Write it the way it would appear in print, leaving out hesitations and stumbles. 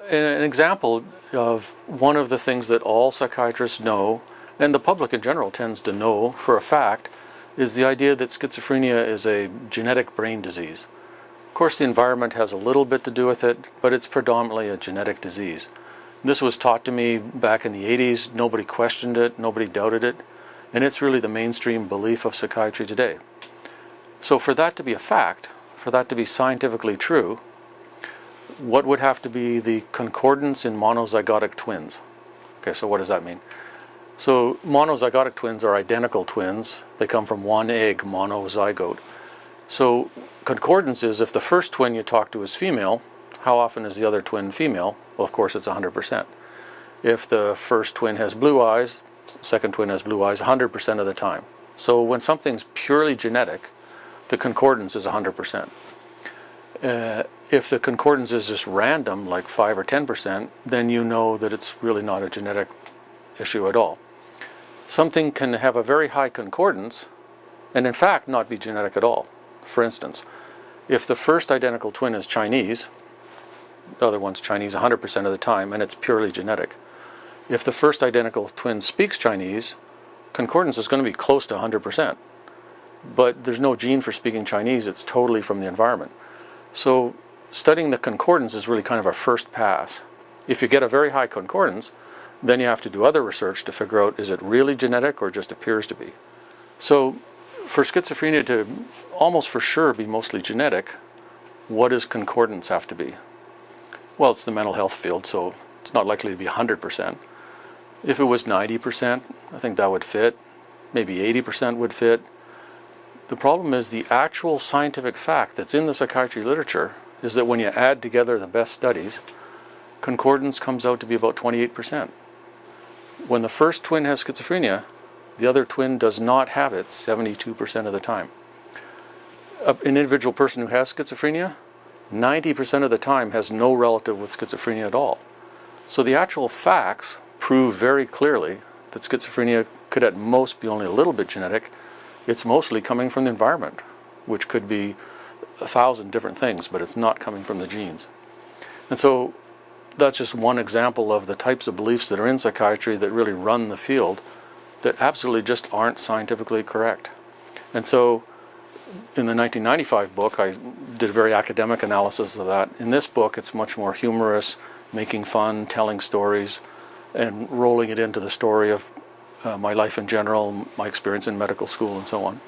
An example of one of the things that all psychiatrists know, and the public in general tends to know for a fact, is the idea that schizophrenia is a genetic brain disease. Of course, the environment has a little bit to do with it, but it's predominantly a genetic disease. This was taught to me back in the 80s. Nobody questioned it, nobody doubted it, and it's really the mainstream belief of psychiatry today. So for that to be a fact, for that to be scientifically true, what would have to be the concordance in monozygotic twins? Okay, so what does that mean? So monozygotic twins are identical twins. They come from one egg, monozygote. So concordance is if the first twin you talk to is female, how often is the other twin female? Well, of course, it's 100%. If the first twin has blue eyes, second twin has blue eyes 100% of the time. So when something's purely genetic, the concordance is 100%. If the concordance is just random, like 5 or 10%, then you know that it's really not a genetic issue at all. Something can have a very high concordance and in fact not be genetic at all. For instance, if the first identical twin is Chinese, the other one's Chinese 100% of the time, and it's purely genetic. If the first identical twin speaks Chinese, concordance is going to be close to 100%. But there's no gene for speaking Chinese, it's totally from the environment. So studying the concordance is really kind of a first pass. If you get a very high concordance, then you have to do other research to figure out, is it really genetic or just appears to be? So for schizophrenia to almost for sure be mostly genetic, what does concordance have to be? Well, it's the mental health field, so it's not likely to be 100%. If it was 90%, I think that would fit. Maybe 80% would fit. The problem is the actual scientific fact that's in the psychiatry literature is that when you add together the best studies, concordance comes out to be about 28%. When the first twin has schizophrenia, the other twin does not have it 72% of the time. An individual person who has schizophrenia, 90% of the time has no relative with schizophrenia at all. So the actual facts prove very clearly that schizophrenia could at most be only a little bit genetic. It's mostly coming from the environment, which could be 1,000 different things, but it's not coming from the genes. And so that's just one example of the types of beliefs that are in psychiatry that really run the field that absolutely just aren't scientifically correct. And so in the 1995 book, I did a very academic analysis of that. In this book, it's much more humorous, making fun, telling stories, and rolling it into the story of my life in general, my experience in medical school, and so on.